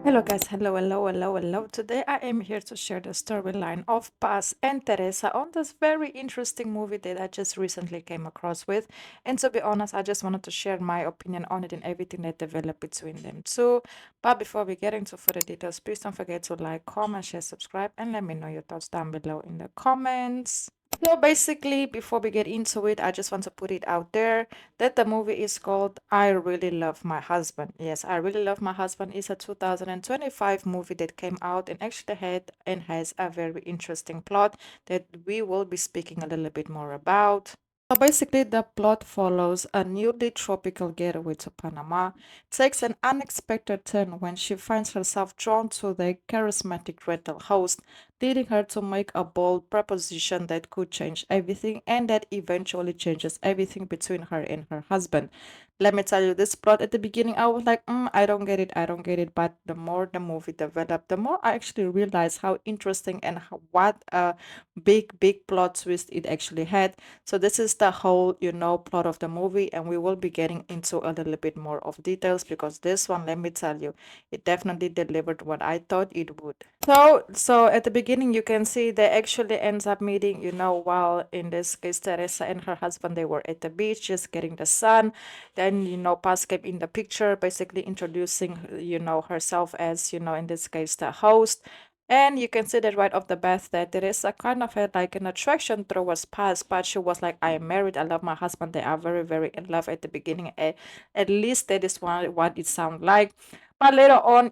Hello guys, hello. Today I am here to share the storyline of Paz and Teresa on this very interesting movie that I just recently came across with. And to be honest, I just wanted to share my opinion on it and everything that developed between them too. But before we get into further details, please don't forget to like, comment, share, subscribe, and let me know your thoughts down below in the comments. So basically, before we get into it, I just want to put it out there that the movie is called I Really Love My Husband. Yes, I Really Love My Husband is a 2025 movie that came out and actually had and has a very interesting plot that we will be speaking a little bit more about. So basically, the plot follows a newly tropical getaway to Panama takes an unexpected turn when she finds herself drawn to the charismatic rental host, leading her to make a bold proposition that could change everything and that eventually changes everything between her and her husband. Let me tell you, this plot at the beginning, I was like, I don't get it, I don't get it. But the more the movie developed, the more I actually realized how interesting and what a big plot twist it actually had. So this is the whole, plot of the movie, and we will be getting into a little bit more of details because this one, let me tell you, it definitely delivered what I thought it would. So at the beginning, you can see they actually ends up meeting, while in this case, Teresa and her husband, they were at the beach just getting the sun. Then, Paz came in the picture, basically introducing, herself as, in this case, the host. And you can see that right off the bat that there is a kind of like an attraction towards Paz, but she was like, I am married, I love my husband, they are very in love at the beginning. At least that is what it sounds like. But later on,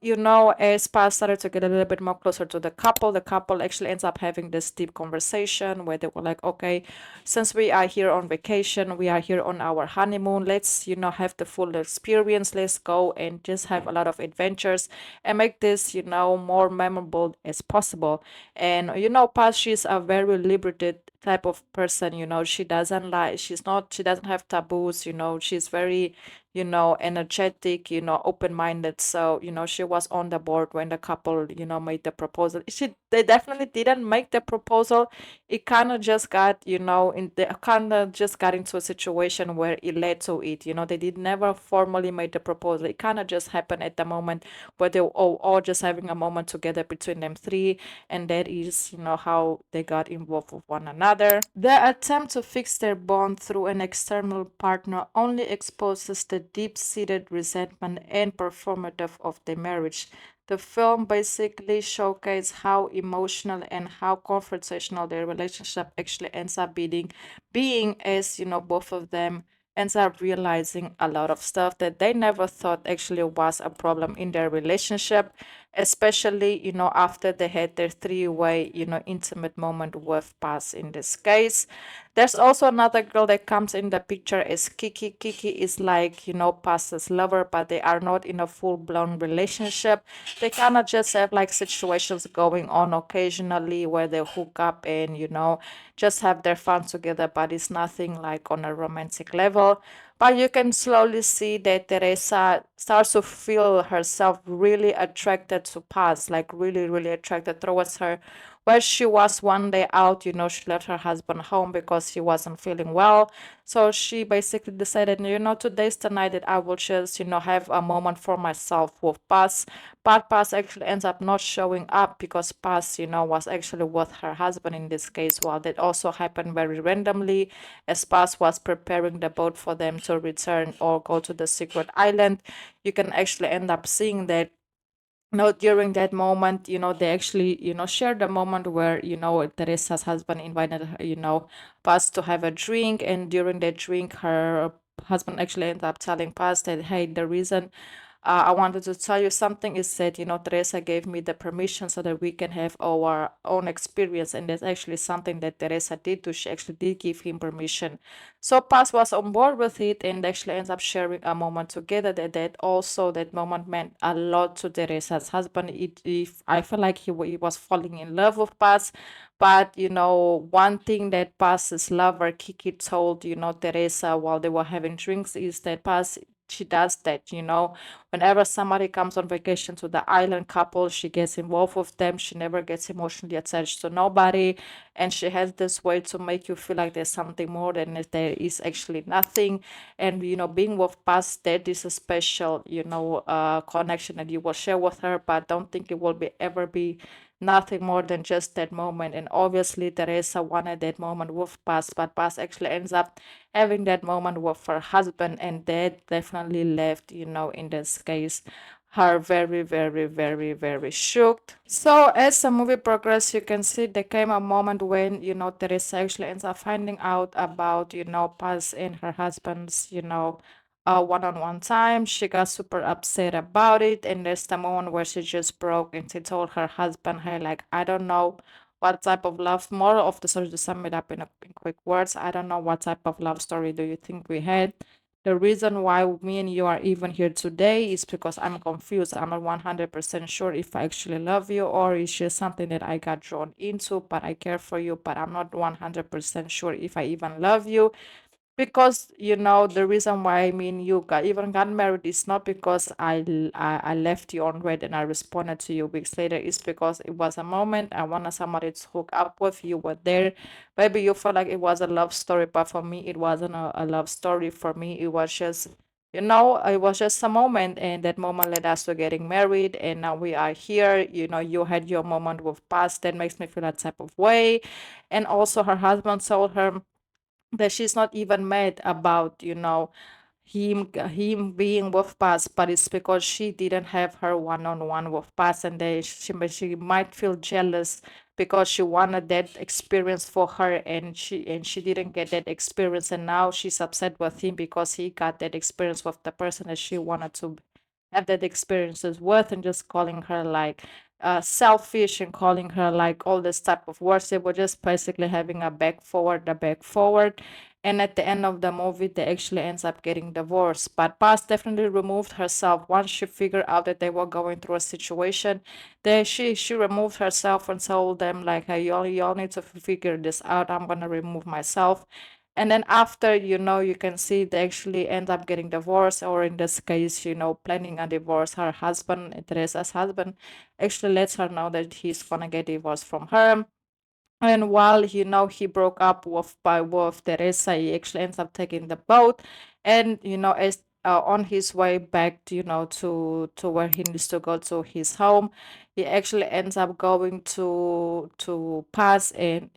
as Paz started to get a little bit more closer to the couple actually ends up having this deep conversation where they were like, okay, since we are here on vacation, we are here on our honeymoon, let's, have the full experience. Let's go and just have a lot of adventures and make this, more memorable as possible. And, Paz, she's a very liberated type of person, she doesn't like, she doesn't have taboos, she's very, energetic, open-minded. So, she was on the board when the couple, made the proposal. They definitely didn't make the proposal. It kind of just got, they kind of just got into a situation where it led to it. They did never formally made the proposal. It kind of just happened at the moment where they were all just having a moment together between them three, and that is, how they got involved with one another. Their attempt to fix their bond through an external partner only exposes the deep-seated resentment and performative of their marriage. The film basically showcases how emotional and how confrontational their relationship actually ends up being as, both of them ends up realizing a lot of stuff that they never thought actually was a problem in their relationship, especially, after they had their three-way, intimate moment with Paz in this case. There's also another girl that comes in the picture as Kiki. Kiki is like, Paz's lover, but they are not in a full-blown relationship. They kind of just have like situations going on occasionally where they hook up and, just have their fun together, but it's nothing like on a romantic level. But you can slowly see that Teresa starts to feel herself really attracted to Paz, like really attracted towards her. Where she was one day out, she left her husband home because he wasn't feeling well. So she basically decided, today's the night that I will just, have a moment for myself with Paz. But Paz actually ends up not showing up because Paz, was actually with her husband in this case. Well, that also happened very randomly as Paz was preparing the boat for them to return or go to the secret island. You can actually end up seeing that, during that moment, they actually, shared the moment where, Teresa's husband invited her, Paz to have a drink. And during that drink, her husband actually ended up telling Paz that, hey, the reason I wanted to tell you something is that, Teresa gave me the permission so that we can have our own experience. And that's actually something that Teresa did do. She actually did give him permission. So Paz was on board with it and actually ends up sharing a moment together. That moment meant a lot to Teresa's husband. I feel like he was falling in love with Paz. But, one thing that Paz's lover, Kiki, told, Teresa while they were having drinks is that Paz, she does that, whenever somebody comes on vacation to the island couple, she gets involved with them. She never gets emotionally attached to nobody, and she has this way to make you feel like there's something more than if there is actually nothing. And being with past, that is a special connection that you will share with her, but don't think it will be ever be nothing more than just that moment. And obviously Teresa wanted that moment with Paz, but Paz actually ends up having that moment with her husband, and that definitely left, in this case, her very, very, very, very shocked. So as the movie progressed, you can see there came a moment when, Teresa actually ends up finding out about, Paz and her husband's, one-on-one time. She got super upset about it, and there's the moment where she just broke and she told her husband, hey, like, I don't know what type of love, more of the story, to sum it up in quick words, I don't know what type of love story do you think we had. The reason why me and you are even here today is because I'm confused. I'm not 100% sure if I actually love you, or it's just something that I got drawn into, but I care for you, but I'm not 100% sure if I even love you. Because the reason why me and you got married is not because I left you on red and I responded to you weeks later. It's because it was a moment I wanted somebody to hook up with. You were there. Maybe you felt like it was a love story, but for me it wasn't a love story. For me it was just, it was just a moment, and that moment led us to getting married, and now we are here. You had your moment with past that makes me feel that type of way. And also her husband told her that she's not even mad about, him being with Paz, but it's because she didn't have her one-on-one with Paz, and she might feel jealous because she wanted that experience for her, and she didn't get that experience, and now she's upset with him because he got that experience with the person that she wanted to have that experiences with, and just calling her like selfish, and calling her like all this type of words. They were just basically having a back forward. And at the end of the movie, they actually ends up getting divorced. But Paz definitely removed herself once she figured out that they were going through a situation. Then she removed herself and told them like, hey, y'all need to figure this out. I'm gonna remove myself. And then after, you can see they actually end up getting divorced, or in this case, planning a divorce. Her husband, Teresa's husband, actually lets her know that he's gonna get divorced from her. And while he broke up with Teresa, he actually ends up taking the boat, and as on his way back, to where he needs to go to his home, he actually ends up going to Paz, and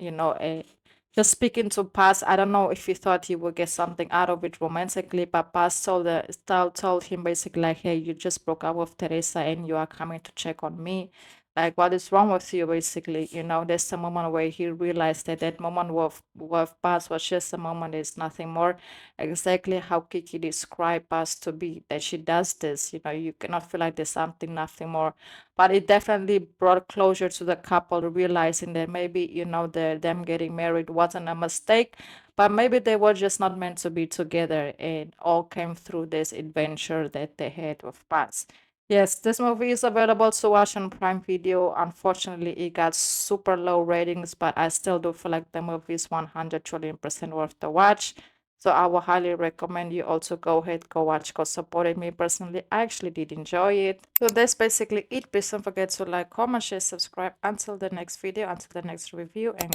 just speaking to Paz. I don't know if he thought he would get something out of it romantically, but Paz told him basically like, hey, you just broke up with Teresa and you are coming to check on me, like what is wrong with you, basically. There's a moment where he realized that that moment with Paz was just a moment, is nothing more. Exactly how Kiki described Paz to be, that she does this, you cannot feel like there's something, nothing more. But it definitely brought closure to the couple, realizing that maybe them getting married wasn't a mistake, but maybe they were just not meant to be together, and all came through this adventure that they had with Paz. Yes, this movie is available to watch on Prime Video. Unfortunately, it got super low ratings, but I still do feel like the movie is 100 trillion% worth the watch. So I will highly recommend you also go ahead, go watch, go support it. Me personally, I actually did enjoy it. So that's basically it. Please don't forget to like, comment, share, subscribe. Until the next video, until the next review, and